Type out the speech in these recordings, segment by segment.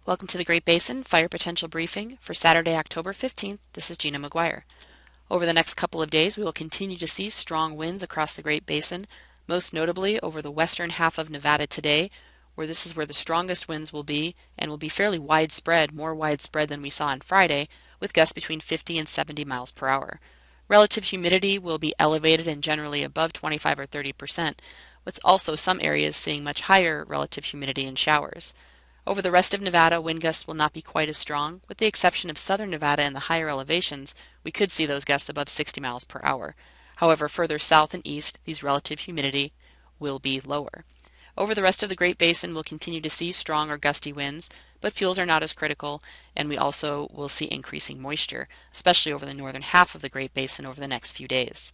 Welcome to the Great Basin Fire Potential Briefing for Saturday, October 15th. This is Gina McGuire. Over the next couple of days, we will continue to see strong winds across the Great Basin, most notably over the western half of Nevada today, where this is where the strongest winds will be and will be fairly widespread, more widespread than we saw on Friday, with gusts between 50 and 70 miles per hour. Relative humidity will be elevated and generally above 25 or 30%, with also some areas seeing much higher relative humidity and showers. Over the rest of Nevada, wind gusts will not be quite as strong. With the exception of southern Nevada and the higher elevations, we could see those gusts above 60 miles per hour. However, further south and east, these relative humidity will be lower. Over the rest of the Great Basin, we'll continue to see strong or gusty winds, but fuels are not as critical, and we also will see increasing moisture, especially over the northern half of the Great Basin over the next few days.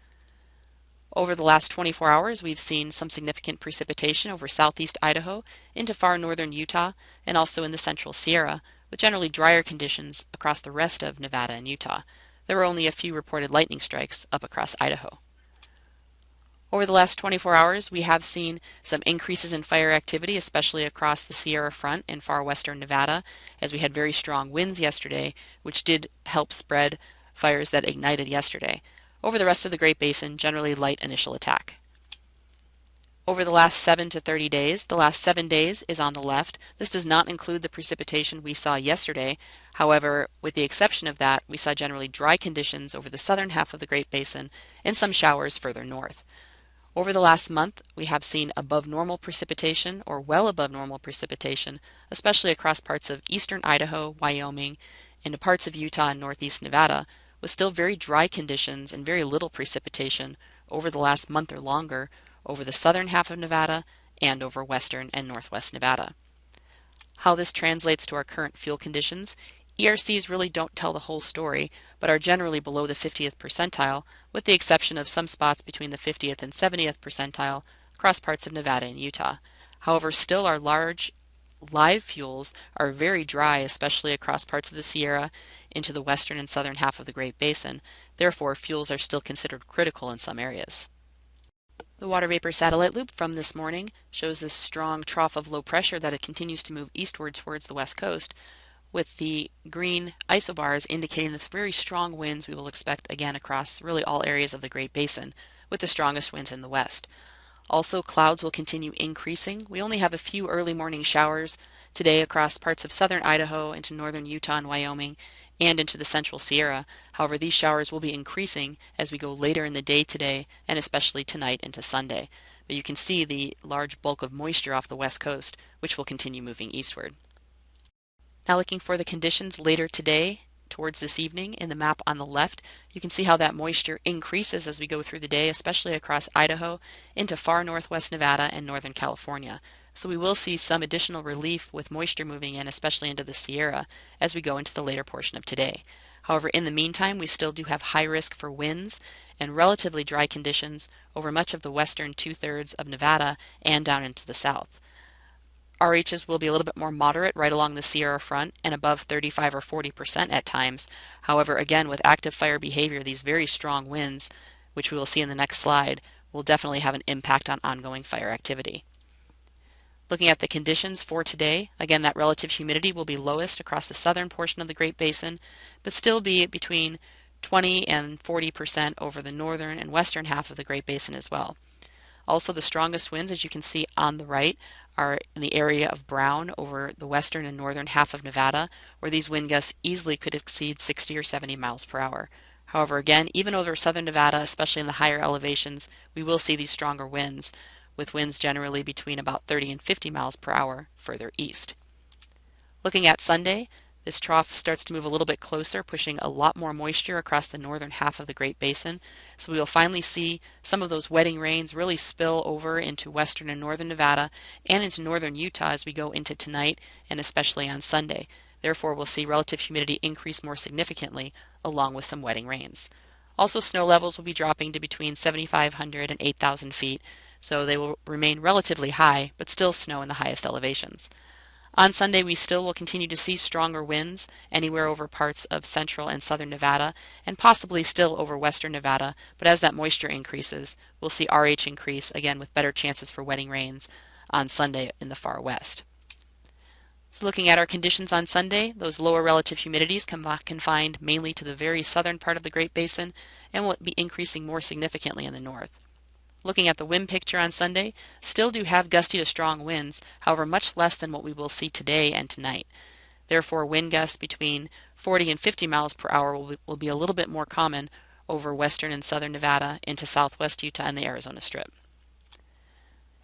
Over the last 24 hours, we've seen some significant precipitation over southeast Idaho into far northern Utah and also in the central Sierra, with generally drier conditions across the rest of Nevada and Utah. There were only a few reported lightning strikes up across Idaho. Over the last 24 hours, we have seen some increases in fire activity, especially across the Sierra Front in far western Nevada, as we had very strong winds yesterday, which did help spread fires that ignited yesterday. Over the rest of the Great Basin, generally light initial attack. Over the last 7 to 30 days, the last 7 days is on the left. This does not include the precipitation we saw yesterday. However, with the exception of that, we saw generally dry conditions over the southern half of the Great Basin and some showers further north. Over the last month, we have seen above normal precipitation or well above normal precipitation, especially across parts of eastern Idaho, Wyoming, into parts of Utah and northeast Nevada, with still very dry conditions and very little precipitation over the last month or longer over the southern half of Nevada and over western and northwest Nevada. How this translates to our current fuel conditions: ERCs really don't tell the whole story, but are generally below the 50th percentile, with the exception of some spots between the 50th and 70th percentile across parts of Nevada and Utah. However, still our large live fuels are very dry, especially across parts of the Sierra into the western and southern half of the Great Basin. Therefore, fuels are still considered critical in some areas. The water vapor satellite loop from this morning shows this strong trough of low pressure that it continues to move eastward towards the west coast, with the green isobars indicating the very strong winds we will expect again across really all areas of the Great Basin, with the strongest winds in the west. Also, clouds will continue increasing. We only have a few early morning showers today across parts of southern Idaho into northern Utah and Wyoming and into the central Sierra. However, these showers will be increasing as we go later in the day today and especially tonight into Sunday. But you can see the large bulk of moisture off the west coast, which will continue moving eastward. Now looking for the conditions later today towards this evening in the map on the left, you can see how that moisture increases as we go through the day, especially across Idaho into far northwest Nevada and northern California. So we will see some additional relief with moisture moving in, especially into the Sierra, as we go into the later portion of today. However, in the meantime, we still do have high risk for winds and relatively dry conditions over much of the western two-thirds of Nevada and down into the south. RHs will be a little bit more moderate right along the Sierra front and above 35 or 40% at times. However, again, with active fire behavior, these very strong winds, which we will see in the next slide, will definitely have an impact on ongoing fire activity. Looking at the conditions for today, again, that relative humidity will be lowest across the southern portion of the Great Basin, but still be between 20 and 40% over the northern and western half of the Great Basin as well. Also, the strongest winds, as you can see on the right, are in the area of brown over the western and northern half of Nevada, where these wind gusts easily could exceed 60 or 70 miles per hour. However, again, even over southern Nevada, especially in the higher elevations, we will see these stronger winds, with winds generally between about 30 and 50 miles per hour further east. Looking at Sunday, this trough starts to move a little bit closer, pushing a lot more moisture across the northern half of the Great Basin. So we will finally see some of those wetting rains really spill over into western and northern Nevada and into northern Utah as we go into tonight and especially on Sunday. Therefore, we'll see relative humidity increase more significantly along with some wetting rains. Also, snow levels will be dropping to between 7,500 and 8,000 feet, so they will remain relatively high, but still snow in the highest elevations. On Sunday, we still will continue to see stronger winds anywhere over parts of central and southern Nevada, and possibly still over western Nevada, but as that moisture increases, we'll see RH increase, again with better chances for wetting rains on Sunday in the far west. So looking at our conditions on Sunday, those lower relative humidities confined mainly to the very southern part of the Great Basin and will be increasing more significantly in the north. Looking at the wind picture on Sunday, still do have gusty to strong winds, however much less than what we will see today and tonight. Therefore, wind gusts between 40 and 50 miles per hour will be a little bit more common over western and southern Nevada into southwest Utah and the Arizona Strip.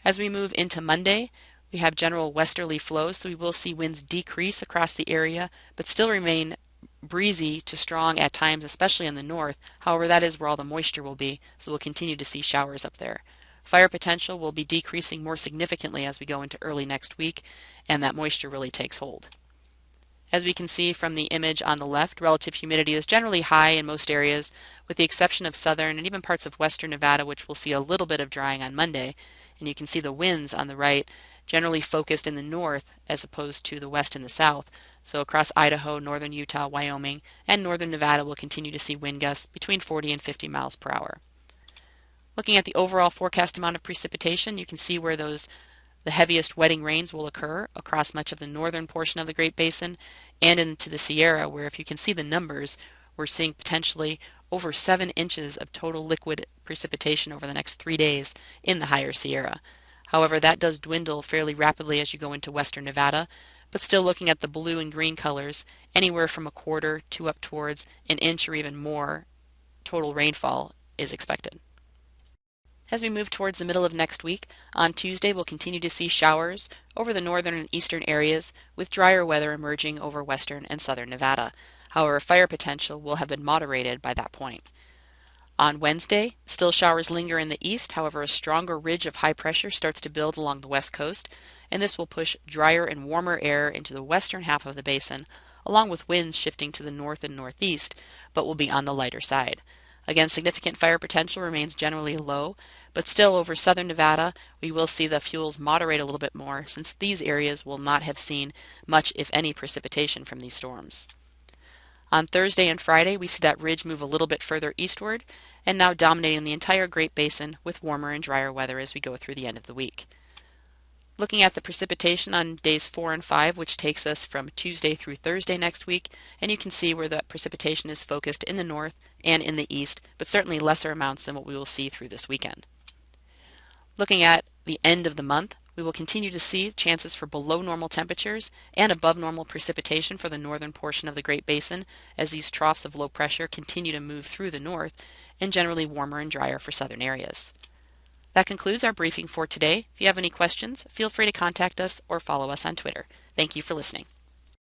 As we move into Monday, we have general westerly flows, so we will see winds decrease across the area, but still remain breezy to strong at times, especially in the north. However, that is where all the moisture will be, so we'll continue to see showers up there. Fire potential will be decreasing more significantly as we go into early next week, and that moisture really takes hold. As we can see from the image on the left, relative humidity is generally high in most areas, with the exception of southern and even parts of western Nevada, which will see a little bit of drying on Monday. And you can see the winds on the right generally focused in the north as opposed to the west and the south. So across Idaho, northern Utah, Wyoming, and northern Nevada, we'll continue to see wind gusts between 40 and 50 miles per hour. Looking at the overall forecast amount of precipitation, you can see where the heaviest wetting rains will occur across much of the northern portion of the Great Basin and into the Sierra, where if you can see the numbers, we're seeing potentially over 7 inches of total liquid precipitation over the next 3 days in the higher Sierra. However, that does dwindle fairly rapidly as you go into western Nevada, but still looking at the blue and green colors, anywhere from a quarter to up towards an inch or even more total rainfall is expected. As we move towards the middle of next week, on Tuesday we'll continue to see showers over the northern and eastern areas, with drier weather emerging over western and southern Nevada. However, fire potential will have been moderated by that point. On Wednesday, still showers linger in the east, however a stronger ridge of high pressure starts to build along the west coast, and this will push drier and warmer air into the western half of the basin, along with winds shifting to the north and northeast, but will be on the lighter side. Again, significant fire potential remains generally low, but still over southern Nevada, we will see the fuels moderate a little bit more, since these areas will not have seen much, if any, precipitation from these storms. On Thursday and Friday, we see that ridge move a little bit further eastward, and now dominating the entire Great Basin with warmer and drier weather as we go through the end of the week. Looking at the precipitation on days 4 and 5, which takes us from Tuesday through Thursday next week, and you can see where that precipitation is focused in the north and in the east, but certainly lesser amounts than what we will see through this weekend. Looking at the end of the month, we will continue to see chances for below normal temperatures and above normal precipitation for the northern portion of the Great Basin as these troughs of low pressure continue to move through the north, and generally warmer and drier for southern areas. That concludes our briefing for today. If you have any questions, feel free to contact us or follow us on Twitter. Thank you for listening.